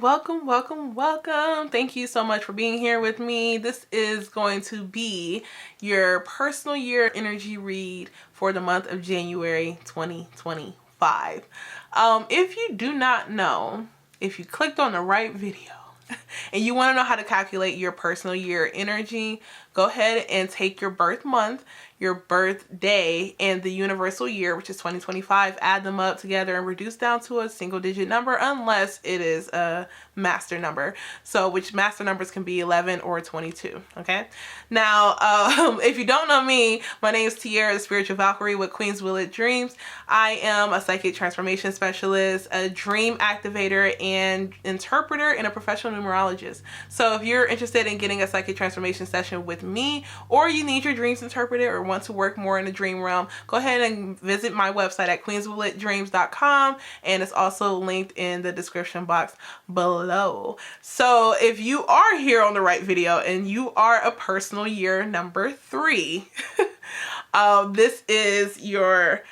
welcome. Thank you so much for being here with me. This is going to be your personal year energy read for the month of January 2025. If you do not know, if you clicked on the right video and you want to know how to calculate your personal year energy, go ahead and take your birth month, your birthday, and the universal year, which is 2025, add them up together and reduce down to a single digit number unless it is a master number. So which master numbers can be 11 or 22. Okay. Now, if you don't know me, my name is Tiara, the Spiritual Valkyrie with Queen's Will It Dreams. I am a psychic transformation specialist, a dream activator and interpreter, and a professional numerologist. So if you're interested in getting a psychic transformation session with me, or you need your dreams interpreted or want to work more in the dream realm, go ahead and visit my website at queenswillitdreams.com, and it's also linked in the description box below. So if you are here on the right video and you are a personal year number 3, this is your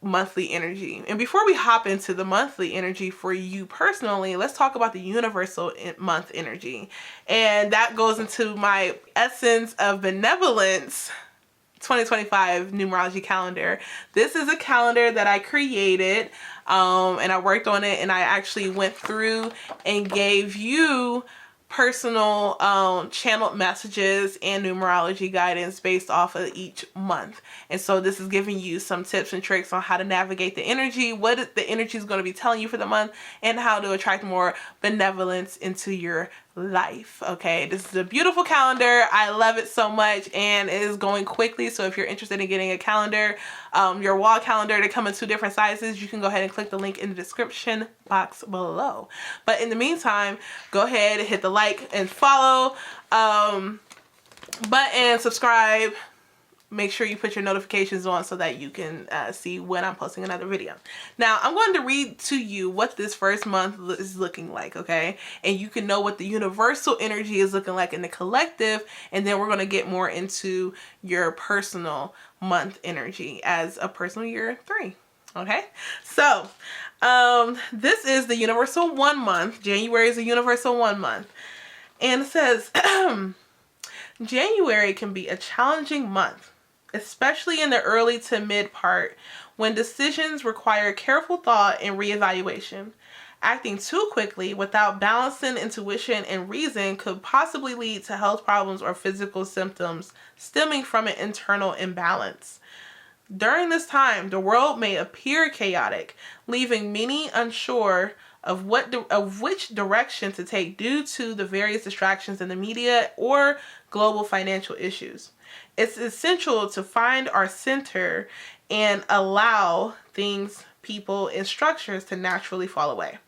monthly energy. And before we hop into the monthly energy for you personally, let's talk about the universal month energy. And that goes into my Essence of Benevolence 2025 numerology calendar. This is a calendar that I created, and I worked on it, and I actually went through and gave you personal channeled messages and numerology guidance based off of each month. And so this is giving you some tips and tricks on how to navigate the energy, what the energy is going to be telling you for the month, and how to attract more benevolence into your life. Okay, this is a beautiful calendar. I love it so much, and it is going quickly. So if you're interested in getting a calendar, your wall calendar, to come in 2 different sizes, you can go ahead and click the link in the description box below. But in the meantime, go ahead and hit the like and follow button, subscribe. Make sure you put your notifications on so that you can see when I'm posting another video. Now, I'm going to read to you what this first month is looking like, okay? And you can know what the universal energy is looking like in the collective, and then we're going to get more into your personal month energy as a personal year 3, okay? So, this is the universal 1 month. January is a universal 1 month. And it says, January can be a challenging month, especially in the early to mid part, when decisions require careful thought and reevaluation. Acting too quickly without balancing intuition and reason could possibly lead to health problems or physical symptoms stemming from an internal imbalance. During this time, the world may appear chaotic, leaving many unsure of which direction to take due to the various distractions in the media or global financial issues. It's essential to find our center and allow things, people, and structures to naturally fall away.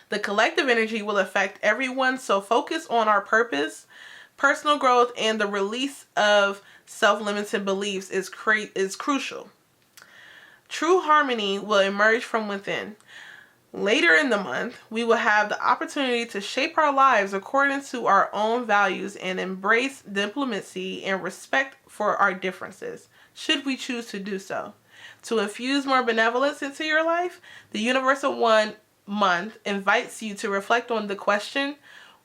The collective energy will affect everyone, so focus on our purpose, personal growth, and the release of self-limiting beliefs is crucial. True harmony will emerge from within. Later in the month, we will have the opportunity to shape our lives according to our own values and embrace diplomacy and respect for our differences, should we choose to do so. To infuse more benevolence into your life, the Universal 1 month invites you to reflect on the question,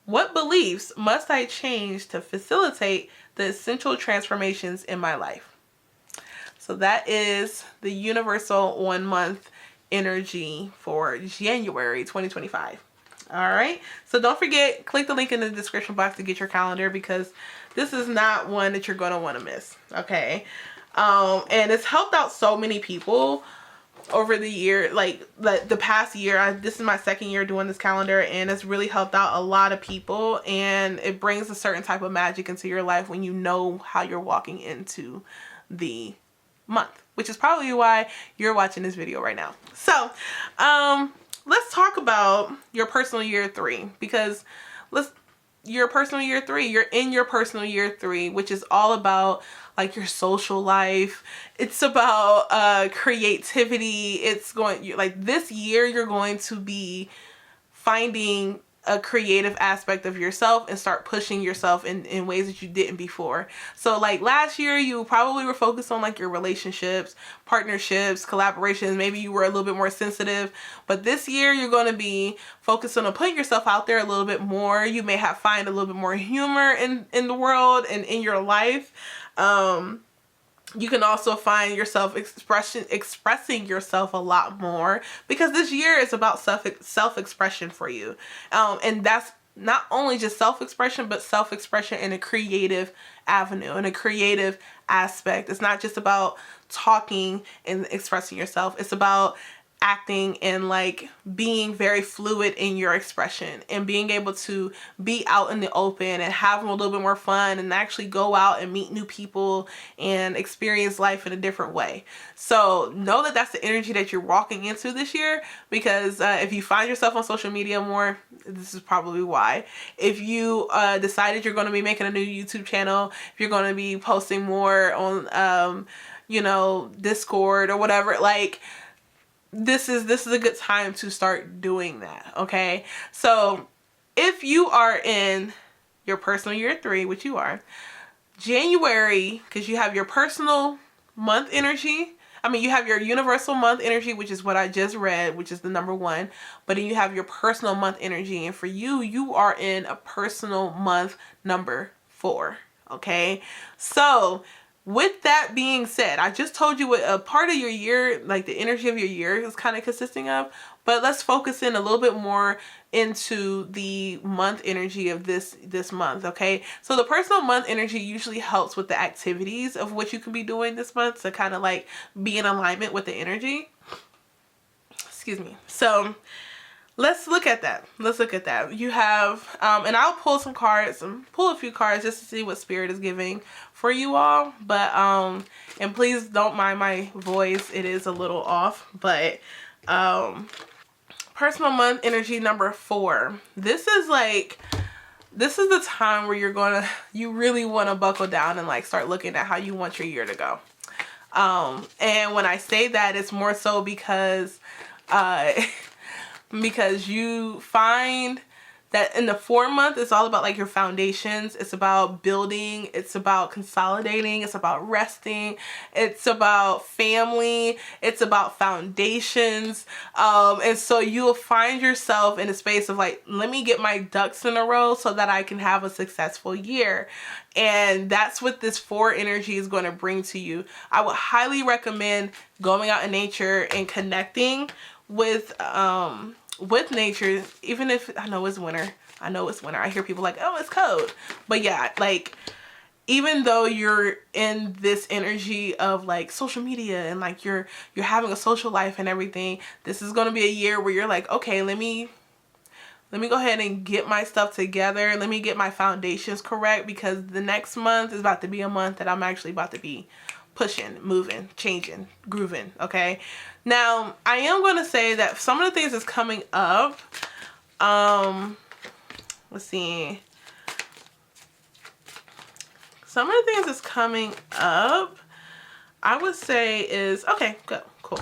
what beliefs must I change to facilitate the essential transformations in my life? So that is the Universal 1 month energy for January 2025. All right, so don't forget, click the link in the description box to get your calendar, because this is not one that you're going to want to miss. Okay, and it's helped out so many people over the year, like the past year. This is my 2nd year doing this calendar, and it's really helped out a lot of people, and it brings a certain type of magic into your life when you know how you're walking into the month, which is probably why you're watching this video right now. So let's talk about your personal year 3, because your personal year 3, you're in your personal year 3, which is all about like your social life. It's about creativity. It's going, like, this year you're going to be finding a creative aspect of yourself and start pushing yourself in ways that you didn't before. So like last year, you probably were focused on like your relationships, partnerships, collaborations. Maybe you were a little bit more sensitive, but this year you're going to be focused on putting yourself out there a little bit more. You may have find a little bit more humor in the world and in your life. You can also find yourself expressing yourself a lot more, because this year is about self-expression for you. And that's not only just self-expression, but self-expression in a creative avenue, in a creative aspect. It's not just about talking and expressing yourself. It's about acting and like being very fluid in your expression and being able to be out in the open and have a little bit more fun and actually go out and meet new people and experience life in a different way. So know that that's the energy that you're walking into this year, because if you find yourself on social media more, this is probably why. If you decided you're going to be making a new YouTube channel, if you're going to be posting more on Discord or whatever, like this is a good time to start doing that. Okay, so if you are in your personal year 3, which you are, January, because you have your personal month energy. I mean, you have your universal month energy, which is what I just read, which is the number 1. But then you have your personal month energy, and for you, you are in a personal month number 4. Okay, so with that being said, I just told you what a part of your year, like the energy of your year, is kind of consisting of. But let's focus in a little bit more into the month energy of this month, okay? So the personal month energy usually helps with the activities of what you can be doing this month to kind of like be in alignment with the energy. Excuse me. So let's look at that. You have, and I'll pull some cards, pull a few cards just to see what Spirit is giving for you all. But, and please don't mind my voice. It is a little off, but, personal month energy number 4. This is the time where you really want to buckle down and like start looking at how you want your year to go. And when I say that, it's more so because you find that in the 4 month, it's all about like your foundations. It's about building. It's about consolidating. It's about resting. It's about family. It's about foundations. And so you'll find yourself in a space of like, let me get my ducks in a row so that I can have a successful year. And that's what this 4 energy is going to bring to you. I would highly recommend going out in nature and connecting with nature, even if I know it's winter. I hear people like, oh, it's cold. But yeah, like, even though you're in this energy of like social media and like you're having a social life and everything, this is going to be a year where you're like, okay, let me go ahead and get my stuff together. Let me get my foundations correct, because the next month is about to be a month that I'm actually about to be pushing, moving, changing, grooving. Okay. Now, I am going to say that some of the things that's coming up, let's see. Some of the things that's coming up, I would say is, okay, good, cool.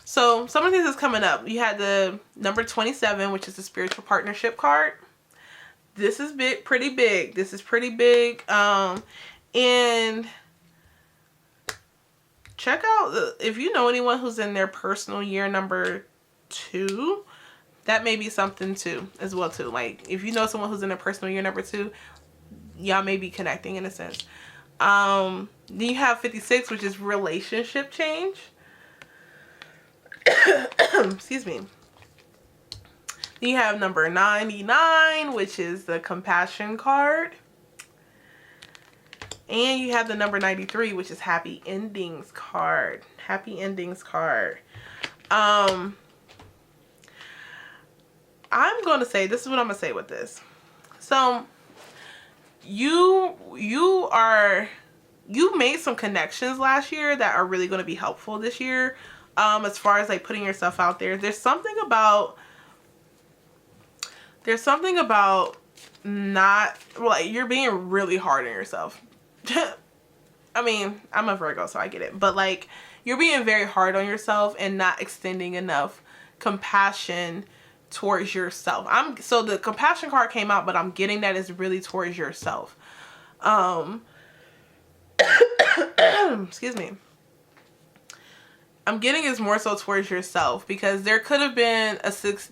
So some of the things that's coming up, you had the number 27, which is the spiritual partnership card. This is pretty big. This is pretty big. And check out, if you know anyone who's in their personal year number 2, that may be something too, as well too. Like, if you know someone who's in their personal year number 2, y'all may be connecting in a sense. Then you have 56, which is relationship change. Excuse me. Then you have number 99, which is the compassion card. And you have the number 93, which is happy endings card. Happy endings card. I'm going to say, this is what I'm going to say with this. So you made some connections last year that are really going to be helpful this year. As far as like putting yourself out there, there's something about not, like, you're being really hard on yourself. I mean, I'm a Virgo, so I get it. But like, you're being very hard on yourself and not extending enough compassion towards yourself. So the compassion card came out, but I'm getting that it's really towards yourself. Excuse me. I'm getting is more so towards yourself, because there could have been a six,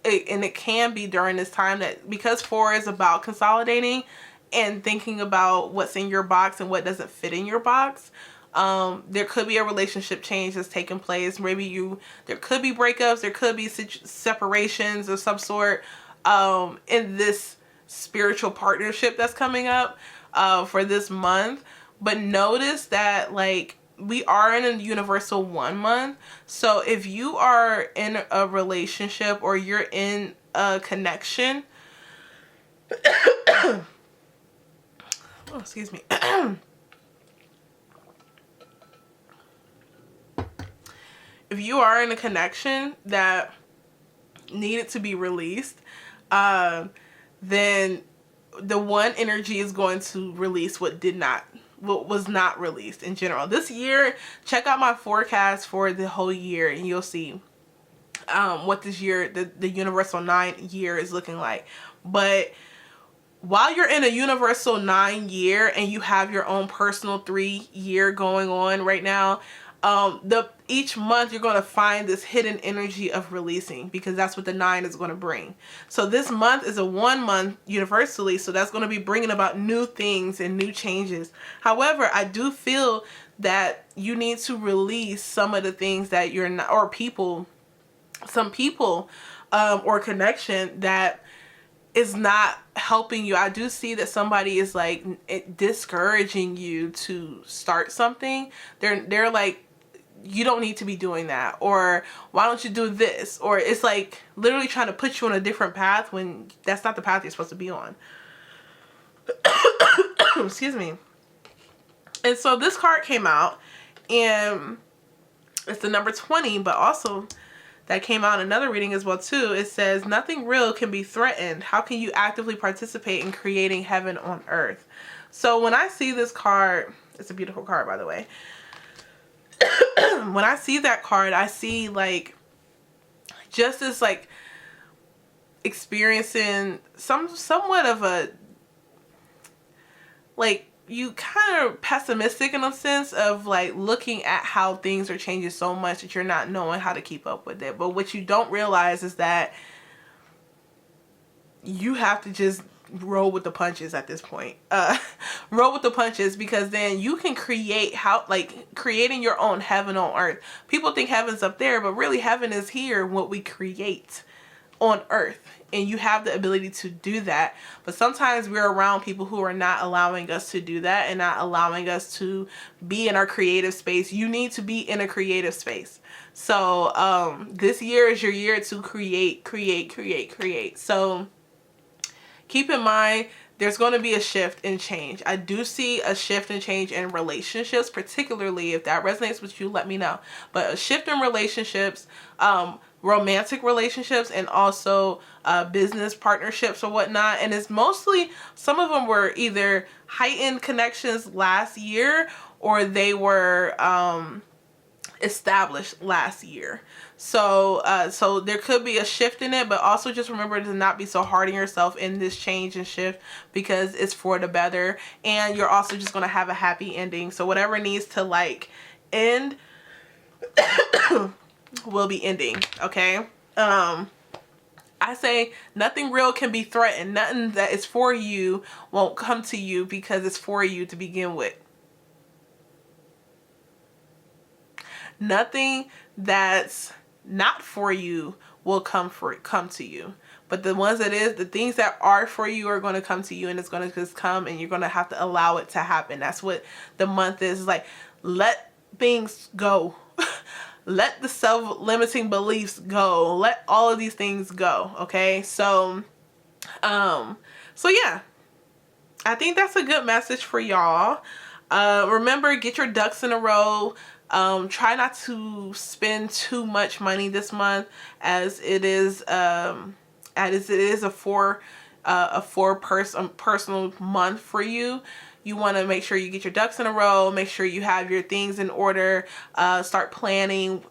and it can be during this time, that because 4 is about consolidating and thinking about what's in your box and what doesn't fit in your box. There could be a relationship change that's taking place. Maybe there could be breakups, there could be separations of some sort in this spiritual partnership that's coming up for this month. But notice that, like, we are in a universal 1 month. So if you are in a relationship or you're in a connection, oh, excuse me. If you are in a connection that needed to be released, then the 1 energy is going to release what was not released in general. This year, check out my forecast for the whole year and you'll see what this year, the universal 9 year is looking like. But while you're in a universal 9 year and you have your own personal 3 year going on right now, each month you're going to find this hidden energy of releasing, because that's what the 9 is going to bring. So this month is a 1 month universally, so that's going to be bringing about new things and new changes. However, I do feel that you need to release some of the things that you're not, or some people or connection that is not helping you. I do see that somebody is like discouraging you to start something. They're like, you don't need to be doing that, or why don't you do this, or it's like literally trying to put you on a different path when that's not the path you're supposed to be on. Excuse me. And so this card came out, and it's the number 20, but also that came out in another reading as well too. It says, nothing real can be threatened. How can you actively participate in creating heaven on earth? So when I see this card, it's a beautiful card, by the way. When I see that card, I see like just this like experiencing somewhat of a, like, you kind of pessimistic in a sense of like looking at how things are changing so much that you're not knowing how to keep up with it. But what you don't realize is that you have to just roll with the punches at this point. Roll with the punches, because then you can creating your own heaven on earth. People think heaven's up there, but really heaven is here, what we create on earth. And you have the ability to do that. But sometimes we're around people who are not allowing us to do that and not allowing us to be in our creative space. You need to be in a creative space. So this year is your year to create. So keep in mind, there's going to be a shift and change. I do see a shift and change in relationships, particularly if that resonates with you, let me know. But a shift in relationships, romantic relationships, and also business partnerships or whatnot. And it's mostly, some of them were either heightened connections last year, or they were established last year. So so there could be a shift in it, but also just remember to not be so hard on yourself in this change and shift, because it's for the better, and you're also just going to have a happy ending. So whatever needs to like end will be ending. Okay. I say nothing real can be threatened. Nothing that is for you won't come to you, because it's for you to begin with. Nothing that's not for you will come to you. But the ones that is, the things that are for you are going to come to you, and it's going to just come, and you're going to have to allow it to happen. That's what the month is. Like, let things go. Let the self-limiting beliefs go. Let all of these things go. Okay. So yeah, I think that's a good message for y'all. Remember, get your ducks in a row. Try not to spend too much money this month, as it is a personal month for you. You want to make sure you get your ducks in a row, make sure you have your things in order, start planning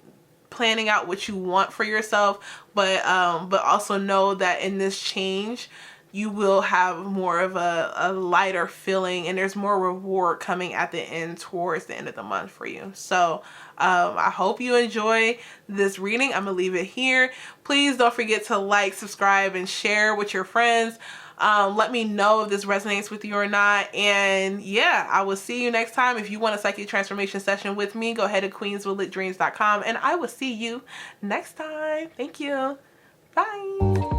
planning out what you want for yourself, but also know that in this change you will have more of a lighter feeling, and there's more reward coming at the end, towards the end of the month for you. So I hope you enjoy this reading. I'm gonna leave it here. Please don't forget to like, subscribe, and share with your friends. Let me know if this resonates with you or not. And yeah, I will see you next time. If you want a psychic transformation session with me, go ahead to queenswithlitdreams.com, and I will see you next time. Thank you. Bye.